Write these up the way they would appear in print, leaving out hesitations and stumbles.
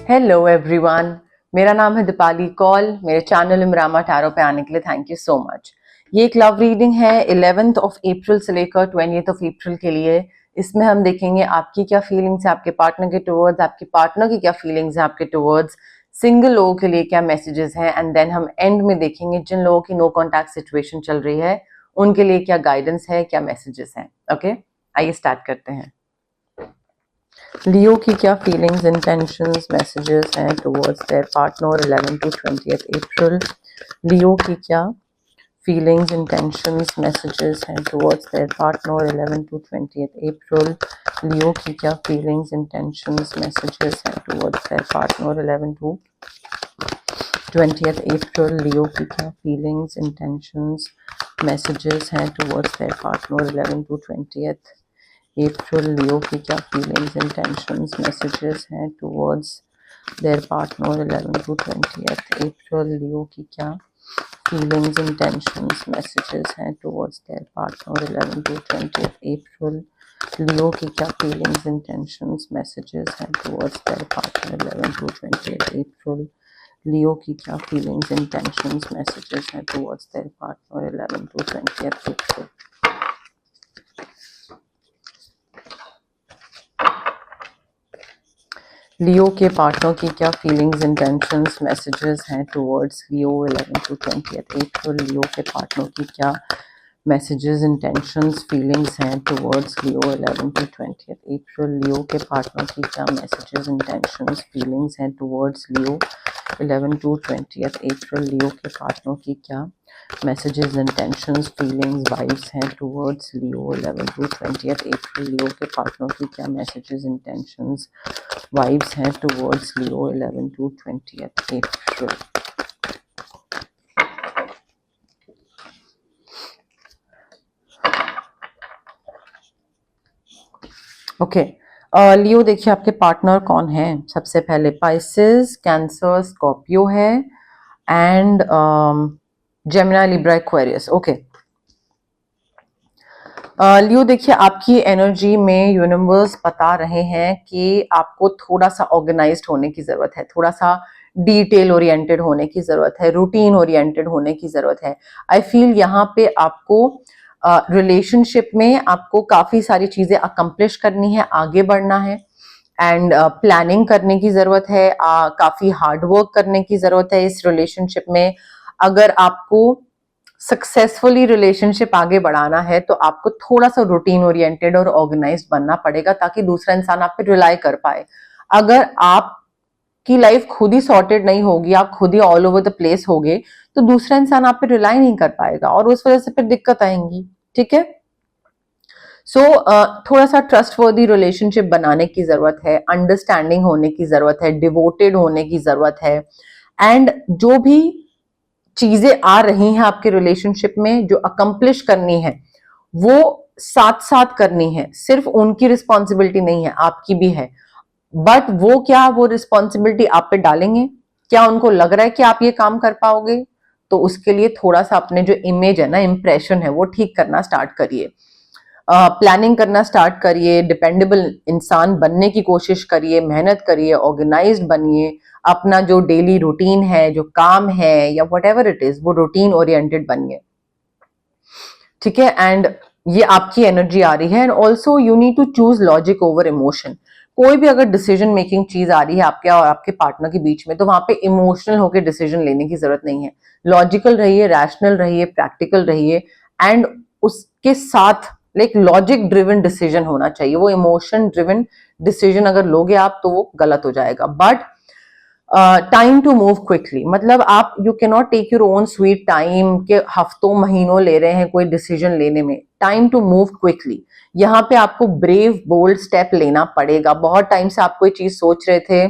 Hello everyone, मेरा नाम है दीपाली कौल। मेरे चैनल इमरामा टैरो पे आने के लिए थैंक यू सो मच। ये एक लव रीडिंग है 11th ऑफ अप्रैल से लेकर 20th ऑफ अप्रैल के लिए। इसमें हम देखेंगे आपकी क्या फीलिंग्स है आपके पार्टनर के टुवर्ड्स, आपके पार्टनर की क्या फीलिंग्स है आपके टुवर्ड्स, सिंगल लोगों के लिए क्या मैसेजेस हैं, एंड देन हम एंड में देखेंगे जिन लोगों की नो कॉन्टैक्ट सिचुएशन चल रही है उनके लिए क्या गाइडेंस है, क्या मैसेजेस हैं। ओके, आइए स्टार्ट करते हैं। लियो की क्या फीलिंग्स, इंटेंशंस, मैसेजेस हैं towards their partner 11 to 20th अप्रैल। लियो की क्या फीलिंग्स, इंटेंशंस, मैसेजेस हैं towards their partner 11 to 20th अप्रैल। लियो की क्या फीलिंग्स, इंटेंशंस, मैसेजेस हैं towards their partner 11 to 20th अप्रैल। लियो की क्या फीलिंग्स, इंटेंशंस, मैसेजेस हैं towards their partner 11 to 20th अप्रैल। लियो की क्या फीलिंग्स, इंटेंशंस, मैसेजेस हैं towards their partner 11 to 20th अप्रैल। लियो की क्या फीलिंग्स, इंटेंशंस, मैसेजेस हैं towards their partner 11 to 20th अप्रैल। लियो की क्या फीलिंग्स, इंटेंशंस, मैसेजेस हैं towards their partner 11 to 20th अप्रैल। लियो की क्या फीलिंग्स, इंटेंशंस, मैसेजेस हैं towards their partner 11 to 20th अप्रैल। लियो के पार्टनर की क्या फीलिंग्स, इंटेंशंस, मैसेजेस हैं टुवर्ड्स लियो 11 to 20th अप्रैल। लियो के पार्टनर की क्या मैसेजेस, इंटेंशंस, फीलिंग्स हैं टुवर्ड्स लियो 11 to 20th अप्रैल। लियो के पार्टनर की क्या मैसेजेस, इंटेंशंस, फीलिंग्स हैं टुवर्ड्स लियो 11 to 20th अप्रैल। लियो के पार्टनर की क्या मैसेजेस, इंटेंशंस, फीलिंग्स, वाइब्स हैं टुवर्ड्स लियो 11 to 20th अप्रैल। लियो के पार्टनर की क्या मैसेजेस, इंटेंशंस, वाइब्स हैं टुवर्ड्स लियो 11 to 20th अप्रैल। ओके, लियो देखिए आपके पार्टनर कौन है। सबसे पहले पाइसेस, कैंसर, स्कॉर्पियो है and Gemini, Libra, Aquarius. Okay, Leo देखिए आपकी एनर्जी में यूनिवर्स बता रहे हैं कि आपको थोड़ा सा ऑर्गेनाइज्ड होने की जरूरत है, थोड़ा सा डिटेल ओरिएंटेड होने की जरूरत है, रूटीन ओरिएंटेड होने की जरूरत है। आई फील यहाँ पे आपको रिलेशनशिप में आपको काफी सारी चीजें अकम्प्लिश करनी है, आगे बढ़ना है एंड प्लानिंग करने की जरूरत है, काफी हार्ड वर्क करने की जरूरत है इस रिलेशनशिप में। अगर आपको सक्सेसफुली रिलेशनशिप आगे बढ़ाना है तो आपको थोड़ा सा रूटीन ओरिएंटेड और ऑर्गेनाइज्ड बनना पड़ेगा ताकि दूसरा इंसान आप पे रिलाई कर पाए। अगर आपकी लाइफ खुद ही सॉर्टेड नहीं होगी, आप खुद ही ऑल ओवर द प्लेस होगे, तो दूसरा इंसान आप पे रिलाई नहीं कर पाएगा और उस वजह से फिर दिक्कत आएंगी। ठीक है, सो थोड़ा सा ट्रस्टवर्दी रिलेशनशिप बनाने की जरूरत है, अंडरस्टैंडिंग होने की जरूरत है, डिवोटेड होने की जरूरत है एंड जो भी चीजें आ रही हैं आपके रिलेशनशिप में जो अकम्प्लिश करनी है वो साथ साथ करनी है। सिर्फ उनकी रिस्पॉन्सिबिलिटी नहीं है, आपकी भी है। बट वो क्या वो रिस्पॉन्सिबिलिटी आप पे डालेंगे? क्या उनको लग रहा है कि आप ये काम कर पाओगे? तो उसके लिए थोड़ा सा अपने जो इमेज है ना, इंप्रेशन है, वो ठीक करना स्टार्ट करिए, प्लानिंग करना स्टार्ट करिए, डिपेंडेबल इंसान बनने की कोशिश करिए, मेहनत करिए, ऑर्गेनाइज्ड बनिए। अपना जो डेली रूटीन है, जो काम है या वट एवर इट इज, वो रूटीन ओरिएंटेड बनिए। ठीक है, एंड ये आपकी एनर्जी आ रही है। And also you need to choose logic over emotion. कोई भी अगर डिसीजन मेकिंग चीज आ रही है आपके और आपके पार्टनर के बीच में, तो वहां पे इमोशनल होकर डिसीजन लेने की जरूरत नहीं है। लॉजिकल रहिए, रैशनल रहिए, प्रैक्टिकल रहिए एंड उसके साथ लाइक लॉजिक ड्रिवन डिसीजन होना चाहिए। वो इमोशन ड्रिवन डिसीजन अगर लोगे आप तो वो गलत हो जाएगा। But time to move quickly, मतलब आप you can not take your own sweet time के हफ्तों महीनों ले रहे हैं कोई डिसीजन लेने में। टाइम टू मूव क्विकली, यहाँ पे आपको ब्रेव बोल्ड स्टेप लेना पड़ेगा। बहुत टाइम से आप कोई चीज सोच रहे थे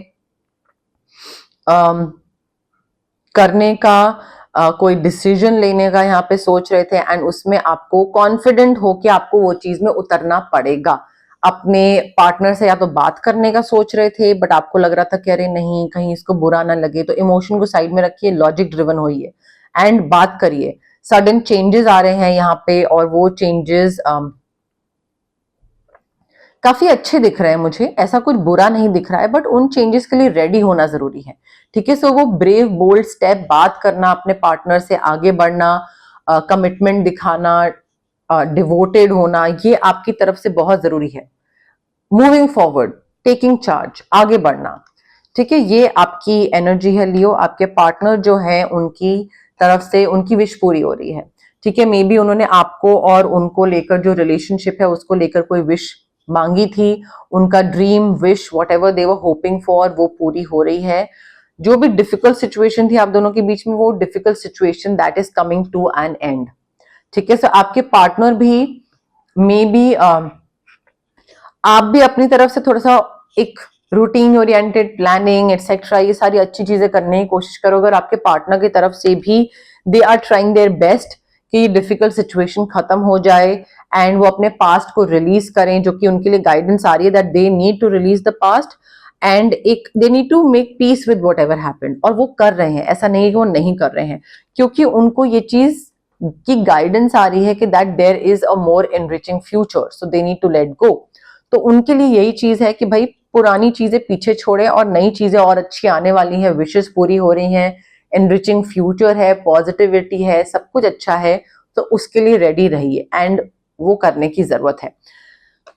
करने का, कोई डिसीजन लेने का यहाँ पे सोच रहे थे एंड उसमें आपको कॉन्फिडेंट होके आपको वो चीज में उतरना पड़ेगा। अपने पार्टनर से या तो बात करने का सोच रहे थे बट आपको लग रहा था कि अरे नहीं कहीं इसको बुरा ना लगे, तो इमोशन को साइड में रखिए, लॉजिक ड्रिवन होइए एंड बात करिए। सडन चेंजेस आ रहे हैं यहाँ पे और वो चेंजेस काफी अच्छे दिख रहे हैं मुझे, ऐसा कुछ बुरा नहीं दिख रहा है, बट उन चेंजेस के लिए रेडी होना जरूरी है। ठीक है, सो वो ब्रेव बोल्ड स्टेप, बात करना अपने पार्टनर से, आगे बढ़ना, कमिटमेंट दिखाना, डिवोटेड होना, ये आपकी तरफ से बहुत जरूरी है। मूविंग फॉरवर्ड, टेकिंग चार्ज, आगे बढ़ना। ठीक है, ये आपकी एनर्जी है लियो। आपके पार्टनर जो है उनकी तरफ से उनकी विश पूरी हो रही है। ठीक है, मे बी उन्होंने आपको और उनको लेकर जो रिलेशनशिप है उसको लेकर कोई विश मांगी थी, उनका dream wish what ever they were hoping for वो पूरी हो रही है। जो भी डिफिकल्ट सिचुएशन थी आप दोनों के बीच में, वो difficult situation that is coming to an end. ठीक है, सो आपके पार्टनर भी मे बी आप भी अपनी तरफ से थोड़ा सा एक रूटीन ओरिएंटेड प्लानिंग एटसेट्रा ये सारी अच्छी चीजें करने की कोशिश करो। अगर आपके पार्टनर की तरफ से भी they are trying their best कि ये डिफिकल्ट सिचुएशन खत्म हो जाए एंड वो अपने पास्ट को रिलीज करें, जो कि उनके लिए गाइडेंस आ रही है that they need to release the past and एक they need to make peace with whatever happened. और वो कर रहे हैं, ऐसा नहीं है कि वो नहीं कर रहे हैं, क्योंकि उनको ये चीज की गाइडेंस आ रही है कि that there is a more enriching future, so they need to let go. तो उनके लिए यही चीज है कि भाई पुरानी चीजें पीछे छोड़े और नई चीजें और अच्छी आने वाली हैं, विशेस पूरी हो रही हैं, एनरिचिंग फ्यूचर है, पॉजिटिविटी है, सब कुछ अच्छा है। तो उसके लिए रेडी रहिए एंड वो करने की जरूरत है।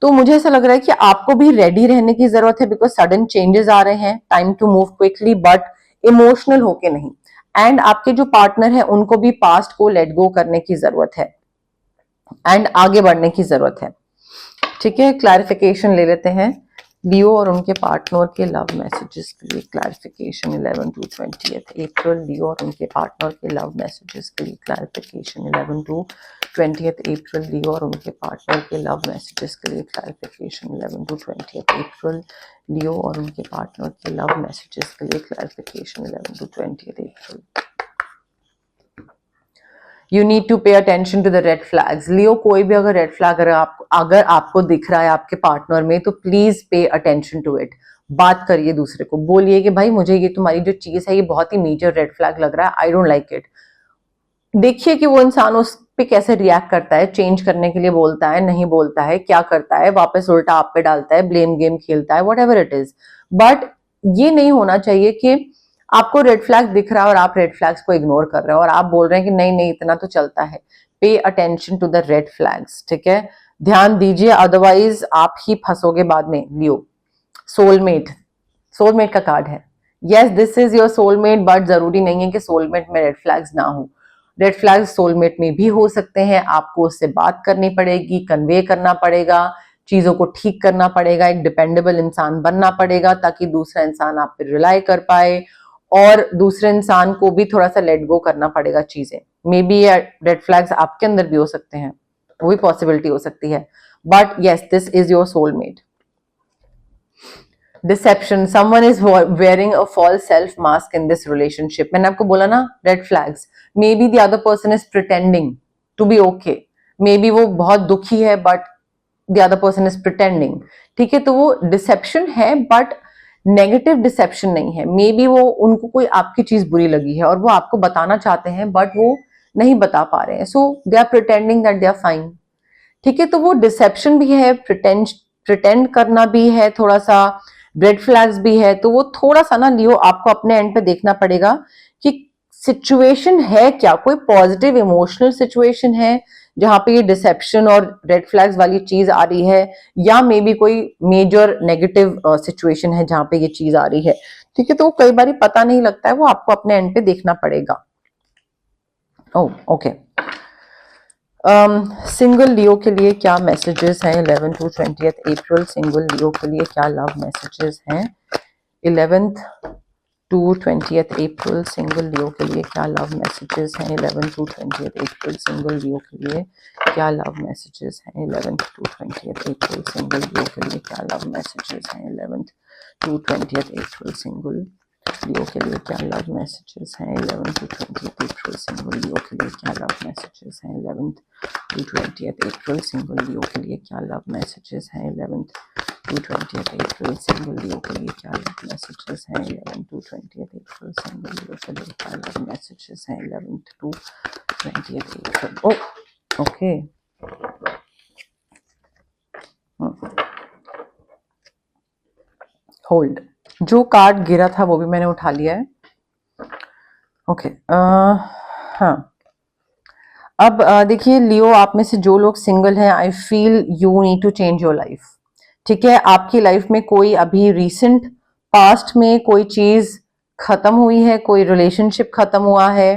तो मुझे ऐसा लग रहा है कि आपको भी रेडी रहने की जरूरत है, बिकॉज सडन चेंजेस आ रहे हैं, time to move quickly but emotional होके नहीं। एंड आपके जो पार्टनर है उनको भी पास्ट को लेट गो करने की जरूरत है एंड आगे बढ़ने की जरूरत है। ठीक है, क्लैरिफिकेशन ले लेते हैं लियो और उनके पार्टनर के लव मैसेजेस के लिए। क्लैरिफिकेशन 11 to 20th अप्रैल, लियो और उनके पार्टनर के लव मैसेजेस के लिए। क्लैरिफिकेशन 11 to 20th अप्रैल, लियो और उनके पार्टनर के लव मैसेजेस के लिए। क्लैरिफिकेशन 11 to 20th अप्रैल, लियो और उनके पार्टनर के लव मैसेजेस के लिए। क्लैरिफिकेशन 11 to 20th अप्रैल। You need to pay attention to the red flags. Leo, कोई भी अगर रेड फ्लैग अगर आपको दिख रहा है आपके पार्टनर में, तो please pay attention to it. बात करिए, दूसरे को बोलिए कि भाई मुझे ये तुम्हारी जो चीज है ये बहुत ही मेजर रेड फ्लैग लग रहा है, आई डोंट लाइक इट। देखिए कि वो इंसान उस पे कैसे रिएक्ट करता है, चेंज करने के लिए बोलता है, नहीं बोलता है, क्या करता है, वापस उल्टा आप पे डालता है, ब्लेम गेम खेलता है, what ever it is. But ये नहीं होना चाहिए कि आपको रेड फ्लैग दिख रहा है और आप रेड फ्लैग्स को इग्नोर कर रहे हो और आप बोल रहे हैं कि नहीं नहीं इतना तो चलता है। Pay attention to the red flags. ठीक है, ध्यान दीजिए, अदरवाइज आप ही फंसोगे बाद में। लियो, सोलमेट, सोलमेट का कार्ड है। Yes, this is your soulmate, but जरूरी नहीं है कि सोलमेट में रेड फ्लैग्स ना हो। रेड फ्लैग्स सोलमेट में भी हो सकते हैं। आपको उससे बात करनी पड़ेगी, कन्वे करना पड़ेगा, चीजों को ठीक करना पड़ेगा, एक डिपेंडेबल इंसान बनना पड़ेगा ताकि दूसरा इंसान आप पर रिलाई कर पाए और दूसरे इंसान को भी थोड़ा सा लेट गो करना पड़ेगा चीजें। मे बी रेड फ्लैग्स आपके अंदर भी हो सकते हैं, वो भी पॉसिबिलिटी हो सकती है, but yes, this is your soulmate. Deception, someone is wearing a false self mask in this relationship. मैंने आपको बोला ना, red flags. Maybe the other person is pretending to be okay, maybe वो बहुत दुखी है but the other person is pretending. ठीक है, तो वो डिसेप्शन है बट नेगेटिव डिसेप्शन नहीं है। मे बी वो उनको कोई आपकी चीज बुरी लगी है और वो आपको बताना चाहते हैं बट वो नहीं बता पा रहे हैं, so they are pretending that they are fine. ठीक है, तो वो डिसेप्शन भी है, प्रिटेंड करना भी है, थोड़ा सा रेड फ्लैग्स भी है। तो वो थोड़ा सा ना लियो आपको अपने एंड पे देखना पड़ेगा कि सिचुएशन है क्या, कोई पॉजिटिव इमोशनल सिचुएशन है जहां पे ये डिसेप्शन और रेड फ्लैग्स वाली चीज आ रही है, या मे बी कोई मेजर नेगेटिव सिचुएशन है जहां पे ये चीज आ रही है। ठीक है, तो कई बार पता नहीं लगता है, वो आपको अपने एंड पे देखना पड़ेगा। ओह ओके, सिंगल लियो के लिए क्या मैसेजेस हैं 11 to 20th अप्रैल? सिंगल लियो के लिए क्या लव मैसेजेस हैं 11th to 20th अप्रैल? सिंगल लियो के लिए क्या लव मैसेजेस हैं 11 to 20th अप्रैल? सिंगल लियो के लिए क्या लव मैसेजेस हैं 11th to 20th अप्रैल? सिंगल लियो के लिए क्या लव मैसेजेस हैं 11th to 20th अप्रैल? सिंगल लियो के लिए क्या लव मैसेजेस हैं 11 to 20th अप्रैल? सिंगल लियो के लिए क्या लव मैसेजेस हैं 11th to 20th अप्रैल? सिंगल लियो के लिए क्या लव मैसेजेस हैं 11th to 20th अप्रैल? सिंगल लियो के लिए क्या लव मैसेजेस हैं 11th to 20th अप्रैल? सिंगल लियो के लिए क्या लव मैसेजेस हैं 11th to 20th अप्रैल? Okay, hold. जो कार्ड गिरा था वो भी मैंने उठा लिया है। ओके, हाँ, अब देखिए लियो, आप में से जो लोग सिंगल हैं, I feel you need to change your life. ठीक है, आपकी लाइफ में कोई अभी रिसेंट पास्ट में कोई चीज खत्म हुई है, कोई रिलेशनशिप खत्म हुआ है,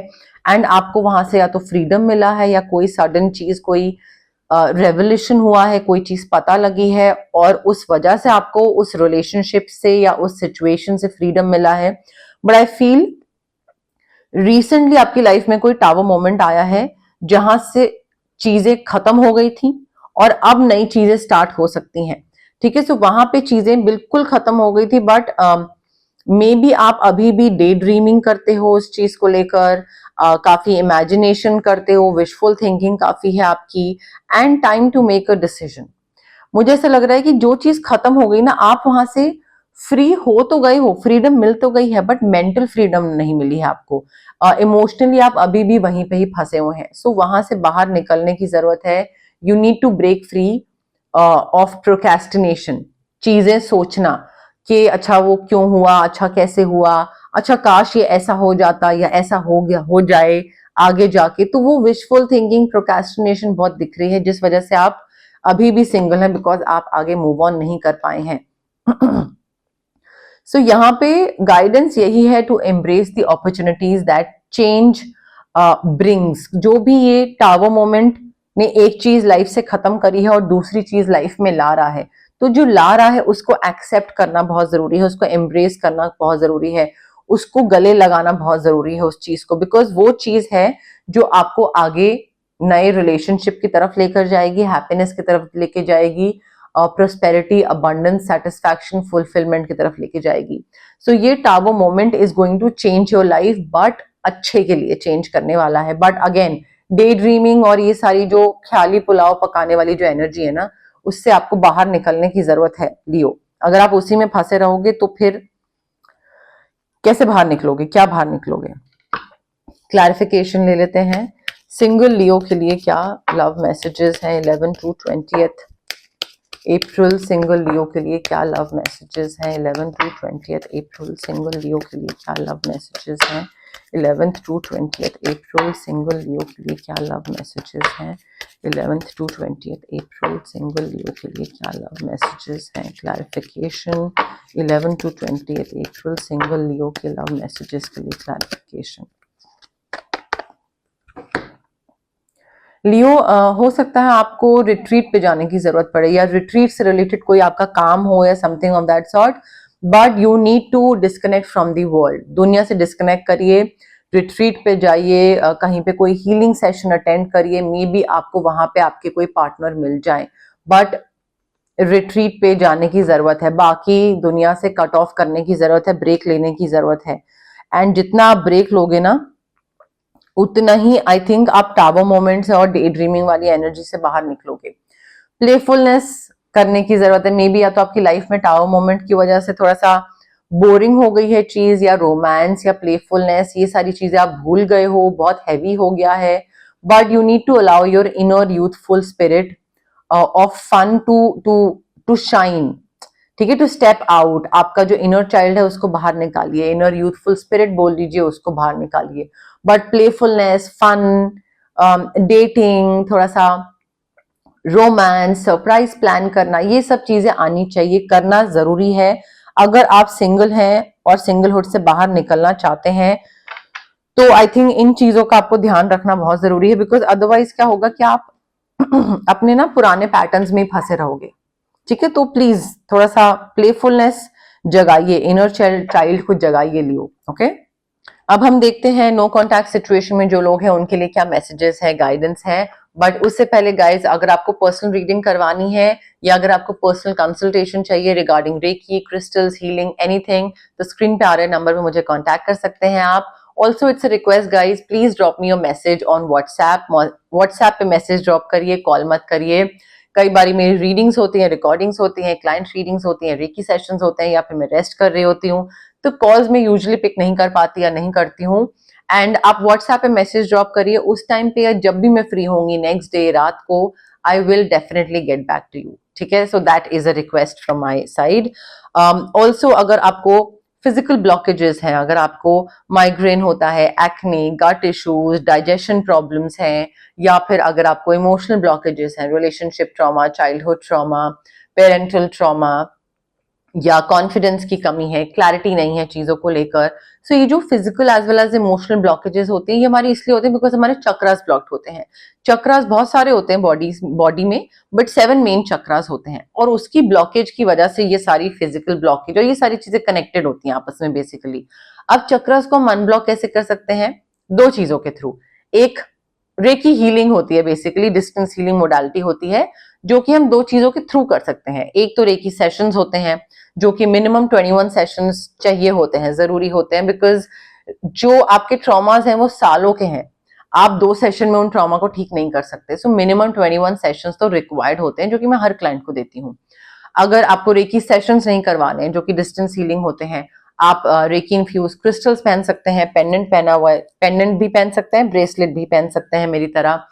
एंड आपको वहां से या तो फ्रीडम मिला है या कोई सडन चीज, कोई रेवोल्यूशन हुआ है, कोई चीज पता लगी है और उस वजह से आपको उस रिलेशनशिप से या उस सिचुएशन से फ्रीडम मिला है। बट आई फील रिसेंटली आपकी लाइफ में कोई टावर मोमेंट आया है जहां से चीजें खत्म हो गई थी और अब नई चीजें स्टार्ट हो सकती हैं। ठीक है, सो वहां पे चीजें बिल्कुल खत्म हो गई थी, बट मे बी आप अभी भी डे ड्रीमिंग करते हो उस चीज को लेकर, काफी इमेजिनेशन करते हो, विशफुल थिंकिंग काफी है आपकी, and time to make a decision. मुझे ऐसा लग रहा है कि जो चीज खत्म हो गई ना, आप वहां से फ्री हो तो गए हो, फ्रीडम मिल तो गई है, बट मेंटल फ्रीडम नहीं मिली है आपको। इमोशनली आप अभी भी वहीं पे ही फंसे हुए हैं। सो वहां से बाहर निकलने की जरूरत है। You need to break free of procrastination. चीजें सोचना कि अच्छा वो क्यों हुआ, अच्छा कैसे हुआ, अच्छा काश ये ऐसा हो जाता या ऐसा हो गया, हो जाए आगे जाके। तो वो विशफुल थिंकिंग, प्रोक्रेस्टिनेशन बहुत दिख रही है, जिस वजह से आप अभी भी सिंगल हैं, बिकॉज आप आगे मूव ऑन नहीं कर पाए हैं। सो यहाँ पे गाइडेंस यही है to embrace the opportunities that change brings. जो भी ये टावर मोमेंट ने एक चीज लाइफ से खत्म करी है और दूसरी चीज लाइफ में ला रहा है, तो जो ला रहा है उसको एक्सेप्ट करना बहुत जरूरी है, उसको एम्ब्रेस करना बहुत जरूरी है, उसको गले लगाना बहुत जरूरी है उस चीज को, बिकॉज वो चीज है जो आपको आगे नए रिलेशनशिप की तरफ लेकर जाएगी, हैप्पीनेस की तरफ लेके जाएगी, प्रोस्पेरिटी, अबंडेंस, सेटिस्फैक्शन, फुलफिलमेंट की तरफ लेके जाएगी। सो ये tower moment is going to change your life, but अच्छे के लिए चेंज करने वाला है। बट अगेन डे ड्रीमिंग और ये सारी जो ख्याली पुलाव पकाने वाली जो एनर्जी है ना, उससे आपको बाहर निकलने की जरूरत है लियो। अगर आप उसी में फंसे रहोगे तो फिर कैसे बाहर निकलोगे, क्या बाहर निकलोगे? क्लैरिफिकेशन ले लेते हैं। सिंगल लियो के लिए क्या लव मैसेजेस हैं 11 to 20th अप्रैल? सिंगल लियो के लिए क्या लव मैसेजेस हैं 11 to 20th अप्रैल? सिंगल लियो के लिए क्या लव मैसेजेस हैं 11th to 20th अप्रैल? सिंगल लियो के लिए क्या लव मैसेजेस हैं 11th to 20th अप्रैल? सिंगल लियो के लिए क्या लव मैसेजेस हैं? क्लैरिफिकेशन 11 to 20th अप्रैल, सिंगल लियो के लव मैसेजेस के लिए क्लैरिफिकेशन। लियो, हो सकता है आपको रिट्रीट पे जाने की जरूरत पड़े या रिट्रीट से रिलेटेड कोई आपका काम हो या something of that sort, but you need to disconnect from the world. दुनिया से डिस्कनेक्ट करिए, रिट्रीट पे जाइए, कहीं पे कोई हीलिंग सेशन अटेंड करिए, मे बी आपको वहां पे आपके कोई पार्टनर मिल जाए, बट रिट्रीट पे जाने की जरूरत है। बाकी दुनिया से कट ऑफ करने की जरूरत है, ब्रेक लेने की जरूरत है। एंड जितना आप ब्रेक लोगे ना, उतना ही आई थिंक आप टावर मोमेंट्स और डे ड्रीमिंग वाली एनर्जी से बाहर निकलोगे। प्लेफुलनेस करने की जरूरत है, मे बी या तो आपकी लाइफ में टावर मोमेंट की वजह से थोड़ा सा बोरिंग हो गई है चीज, या रोमांस या प्लेफुलनेस, ये सारी चीजें आप भूल गए हो, बहुत हैवी हो गया है। But you need to allow your inner youthful spirit of fun to to to shine. ठीक है, टू स्टेप आउट। आपका जो इनर चाइल्ड है उसको बाहर निकालिए, इनर यूथफुल स्पिरिट बोल दीजिए, उसको बाहर निकालिए। बट प्लेफुलनेस, फन, डेटिंग, थोड़ा सा रोमांस, सरप्राइज प्लान करना, ये सब चीजें आनी चाहिए, करना जरूरी है। अगर आप सिंगल हैं और सिंगलहुड से बाहर निकलना चाहते हैं तो आई थिंक इन चीजों का आपको ध्यान रखना बहुत जरूरी है, बिकॉज अदरवाइज क्या होगा कि आप अपने ना पुराने पैटर्न्स में फंसे रहोगे। ठीक है, तो प्लीज थोड़ा सा प्लेफुलनेस जगाइए, इनर चाइल्ड को जगाइए लियो। ओके, अब हम देखते हैं नो कॉन्टैक्ट सिचुएशन में जो लोग हैं उनके लिए क्या मैसेजेस है, गाइडेंस है। बट उससे पहले गाइज, अगर आपको पर्सनल रीडिंग करवानी है या अगर आपको पर्सनल कंसल्टेशन चाहिए regarding reiki, crystals, healing, anything, तो स्क्रीन पे आ रहे नंबर पे मुझे कांटेक्ट कर सकते हैं आप। Also it's a request guys, please drop me your message on WhatsApp. WhatsApp पे मैसेज ड्रॉप करिए, कॉल मत करिए। कई बारी मेरी रीडिंग्स होती हैं, रिकॉर्डिंग्स होती हैं, क्लाइंट रीडिंग्स होती हैं, रेकी सेशंस होते हैं, या फिर मैं रेस्ट कर रही होती हूँ, तो कॉल्स में यूजुअली पिक नहीं कर पाती या नहीं करती हूँ। एंड आप व्हाट्सएप पे मैसेज ड्रॉप करिए उस टाइम पे, या जब भी मैं फ्री होंगी नेक्स्ट डे रात को I will definitely get back to you. ठीक है, so that is a request from my side. Also अगर आपको फिजिकल ब्लॉकेजेस हैं, अगर आपको माइग्रेन होता है, एक्ने, गट इश्यूज, डाइजेशन प्रॉब्लम्स हैं, या फिर अगर आपको इमोशनल ब्लॉकेजेस हैं, relationship trauma, childhood trauma, parental trauma, या कॉन्फिडेंस की कमी है, क्लैरिटी नहीं है चीजों को लेकर, सो ये जो physical as well as emotional blockages होते हैं, ये हमारे इसलिए होते हैं बिकॉज हमारे चक्रास ब्लॉक्ड होते हैं. चक्रास बहुत सारे होते हैं बॉडी में, बट 7 मेन चक्रास होते हैं, और उसकी ब्लॉकेज की वजह से ये सारी फिजिकल ब्लॉकेज और ये सारी चीजें कनेक्टेड होती हैं आपस में बेसिकली. अब चक्रास को हम अनब्लॉक कैसे कर सकते हैं? 2 चीजों के थ्रू. एक रेकी हीलिंग होती है, बेसिकली डिस्टेंस हीलिंग मोडालिटी होती है, जो कि हम 2 चीजों के थ्रू कर सकते हैं. एक तो रेकी सेशंस होते हैं, जो कि मिनिमम 21 सेशंस चाहिए होते हैं, जरूरी होते हैं, बिकॉज जो आपके ट्रॉमास हैं वो सालों के हैं. आप 2 सेशन में उन ट्रॉमा को ठीक नहीं कर सकते. सो मिनिमम 21 सेशंस तो रिक्वायर्ड होते हैं, जो कि मैं हर क्लाइंट को देती हूँ. अगर आपको रेकी सेशंस नहीं करवाने हैं, जो कि डिस्टेंस हीलिंग होते हैं, आप रेकी इन्फ्यूज क्रिस्टल्स पहन सकते हैं, पेंडेंट पहना हुआ है, पेंडेंट भी पहन सकते हैं, ब्रेसलेट भी पहन सकते हैं मेरी तरह,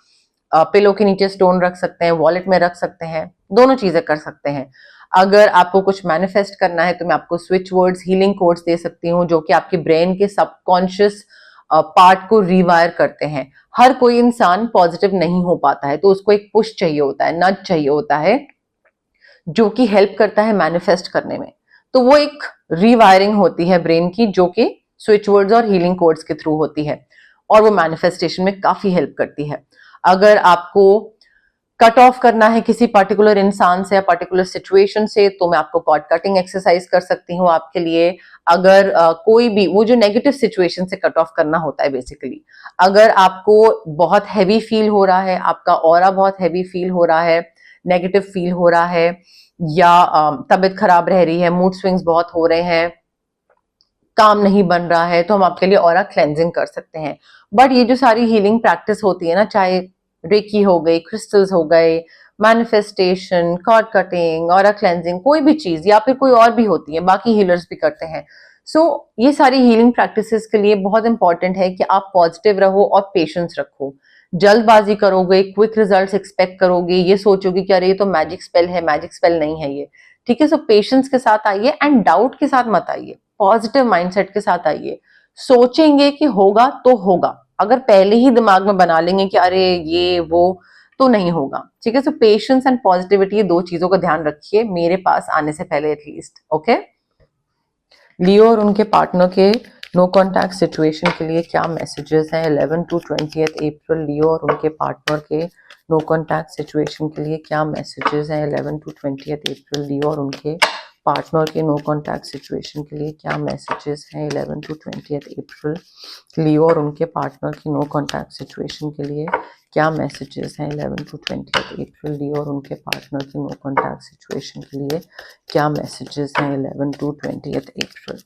पिलो के नीचे स्टोन रख सकते हैं, वॉलेट में रख सकते हैं, दोनों चीजें कर सकते हैं. अगर आपको कुछ मैनिफेस्ट करना है तो मैं आपको स्विच वर्ड्स, हीलिंग कोड्स दे सकती हूँ, जो कि आपके ब्रेन के सबकॉन्शियस पार्ट को रिवायर करते हैं. हर कोई इंसान पॉजिटिव नहीं हो पाता है, तो उसको एक पुश चाहिए होता है, नज चाहिए होता है, जो कि हेल्प करता है मैनिफेस्ट करने में. तो वो एक रिवायरिंग होती है ब्रेन की, जो कि स्विच वर्ड्स और हीलिंग कोड्स के थ्रू होती है, और वो मैनिफेस्टेशन में काफी हेल्प करती है. अगर आपको कट ऑफ करना है किसी पर्टिकुलर इंसान से या पर्टिकुलर सिचुएशन से, तो मैं आपको कॉर्ड कटिंग एक्सरसाइज कर सकती हूँ आपके लिए. अगर कोई भी वो जो नेगेटिव सिचुएशन से कट ऑफ करना होता है बेसिकली, अगर आपको बहुत हैवी फील हो रहा है, आपका ऑरा बहुत हैवी फील हो रहा है, नेगेटिव फील हो रहा है, या तबीयत खराब रह रही है, मूड स्विंग्स बहुत हो रहे हैं, काम नहीं बन रहा है, तो हम आपके लिए ऑरा क्लेंजिंग कर सकते हैं. बट ये जो सारी हीलिंग प्रैक्टिस होती है ना, चाहे रेकी हो गई, क्रिस्टल्स हो गए, manifestation, cord cutting, aura cleansing, कोई भी चीज, या फिर कोई और भी होती है, बाकी हीलर्स भी करते हैं. सो ये सारी हीलिंग प्रैक्टिसेस के लिए बहुत इंपॉर्टेंट है कि आप पॉजिटिव रहो और पेशेंस रखो. जल्दबाजी करोगे, क्विक रिजल्ट्स एक्सपेक्ट करोगे, ये सोचोगे कि अरे ये तो मैजिक स्पेल है, मैजिक स्पेल नहीं है ये. ठीक है, सो पेशेंस के साथ आइए एंड डाउट के साथ मत आइए, पॉजिटिव माइंडसेट के साथ आइए. सोचेंगे कि होगा तो होगा, अगर पहले ही दिमाग में बना लेंगे कि अरे ये वो, तो नहीं होगा. ठीक है, सो पेशेंस एंड पॉजिटिविटी, ये 2 चीजों का ध्यान रखिए मेरे पास आने से पहले एटलीस्ट. ओके. लियो और उनके पार्टनर के नो कॉन्टैक्ट सिचुएशन के लिए क्या मैसेजेस हैं 11 to 20th अप्रैल? लियो और उनके पार्टनर के नो कॉन्टैक्ट सिचुएशन के लिए क्या मैसेजेस हैं 11 to 20th अप्रैल? लियो और उनके पार्टनर के नो कॉन्टैक्ट सिचुएशन के लिए क्या मैसेजेस हैं 11 to 20th अप्रैल? लियो और उनके पार्टनर की नो कॉन्टैक्ट सिचुएशन के लिए क्या मैसेजेस हैं 11 to 20th अप्रैल? लियो और उनके पार्टनर की नो कॉन्टैक्ट सिचुएशन के लिए क्या मैसेजेस हैं 11 to 20th अप्रैल?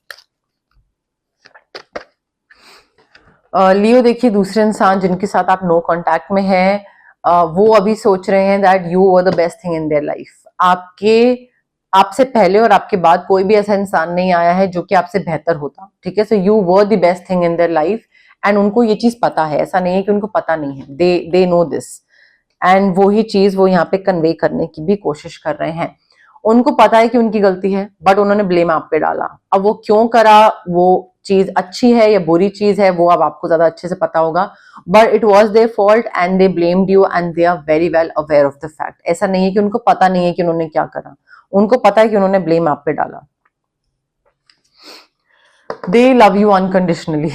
लियो देखिए, दूसरे इंसान जिनके साथ आप नो कॉन्टैक्ट में हैं, वो अभी सोच रहे हैं that you were the best thing in their life. आपसे पहले और आपके बाद कोई भी ऐसा इंसान नहीं आया है जो कि आपसे बेहतर होता. ठीक है, so you were the best thing in their life, and उनको ये चीज पता है, ऐसा नहीं है कि उनको पता नहीं है, दे नो दिस, एंड वो ही चीज वो यहाँ पे कन्वे करने की भी कोशिश कर रहे हैं. उनको पता है कि उनकी गलती है, बट उन्होंने ब्लेम आप पे डाला. अब वो क्यों करा, वो चीज अच्छी है या बुरी चीज है, वो अब आपको ज्यादा अच्छे से पता होगा, but it was their fault and they blamed you and they are very well aware of the fact. ऐसा नहीं है कि उनको पता नहीं है कि उन्होंने क्या करा, उनको पता है कि उन्होंने ब्लेम आप पे डाला. दे लव यू अनकंडीशनली.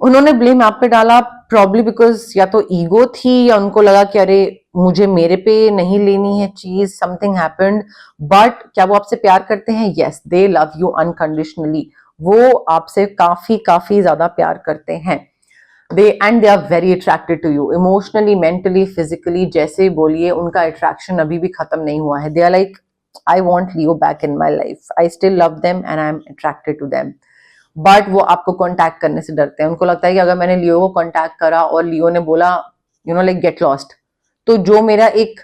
उन्होंने ब्लेम आप पे डाला प्रॉब्ली बिकॉज या तो ईगो थी, या उनको लगा कि अरे मुझे मेरे पे नहीं लेनी है चीज, समथिंग हैपेंड. बट क्या वो आपसे प्यार करते हैं? Yes, they love you unconditionally. वो आपसे काफी काफी ज्यादा प्यार करते हैं. They are very attracted to you emotionally, mentally, physically, जैसे बोलिए, उनका अट्रैक्शन अभी भी खत्म नहीं हुआ है. They are like, I want Leo back in my life, I still love them and I am attracted to them. But वो आपको कांटेक्ट करने से डरते हैं. उनको लगता है कि अगर मैंने लियो को कांटेक्ट करा और लियो ने बोला you know like get lost, तो जो मेरा एक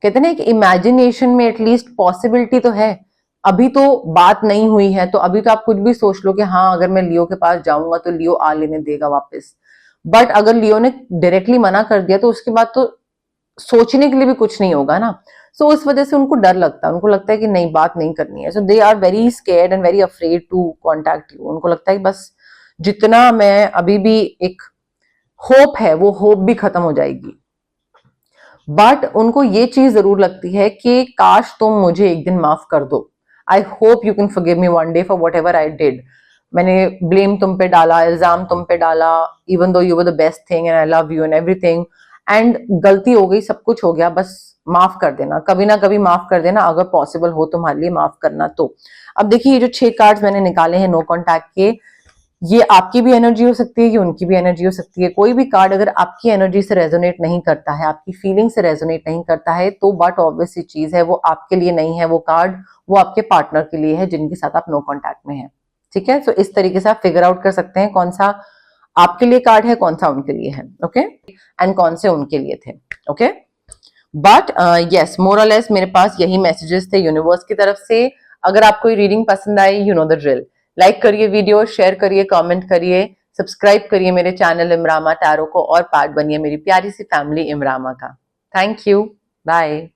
कहते हैं ना, एक इमेजिनेशन में एटलीस्ट पॉसिबिलिटी तो है, अभी तो बात नहीं हुई है, तो अभी तो आप कुछ भी सोच लो कि हाँ अगर मैं लियो के पास जाऊंगा तो लियो आ लेने देगा वापस. बट अगर लियो ने डायरेक्टली मना कर दिया तो उसके बाद तो सोचने के लिए भी कुछ नहीं होगा ना। सो उस वजह से उनको डर लगता है, उनको लगता है कि नहीं बात नहीं करनी है। So they are very scared and very afraid to contact you. उनको लगता है कि बस जितना मैं अभी भी एक होप है वो होप भी खत्म हो जाएगी। बट उनको ये चीज जरूर लगती है कि काश तुम मुझे एक दिन माफ कर दो। I hope you can forgive me one day for what ever I did. मैंने ब्लेम तुम पे डाला, इल्जाम तुम पे डाला, even though you were the best thing and I love you and everything, and गलती हो गई, सब कुछ हो गया, बस माफ कर देना, कभी ना कभी माफ कर देना, अगर पॉसिबल हो तुम्हारे लिए माफ करना तो। अब देखिए ये जो 6 कार्ड्स मैंने निकाले हैं नो कॉन्टैक्ट के, ये आपकी भी एनर्जी हो सकती है, ये उनकी भी एनर्जी हो सकती है। कोई भी कार्ड अगर आपकी एनर्जी से रेजोनेट नहीं करता है, आपकी फीलिंग से रेजोनेट नहीं करता है, तो बट ऑब्वियस सी चीज है वो आपके लिए नहीं है वो कार्ड, वो आपके पार्टनर के लिए है जिनके साथ आप नो कॉन्टैक्ट में है। ठीक है, सो इस तरीके से आप फिगर आउट कर सकते हैं कौन सा आपके लिए कार्ड है, कौन सा उनके लिए है। ओके, एंड कौन से उनके लिए थे। ओके, बट यस मोर और लेस मेरे पास यही मैसेजेस थे यूनिवर्स की तरफ से। अगर आपको ये रीडिंग पसंद आई, you know the drill, like करिए वीडियो, शेयर करिए, कमेंट करिए, सब्सक्राइब करिए मेरे चैनल इमरामा टैरो को और पार्ट बनिए मेरी प्यारी सी फैमिली इमरामा का। Thank you, bye.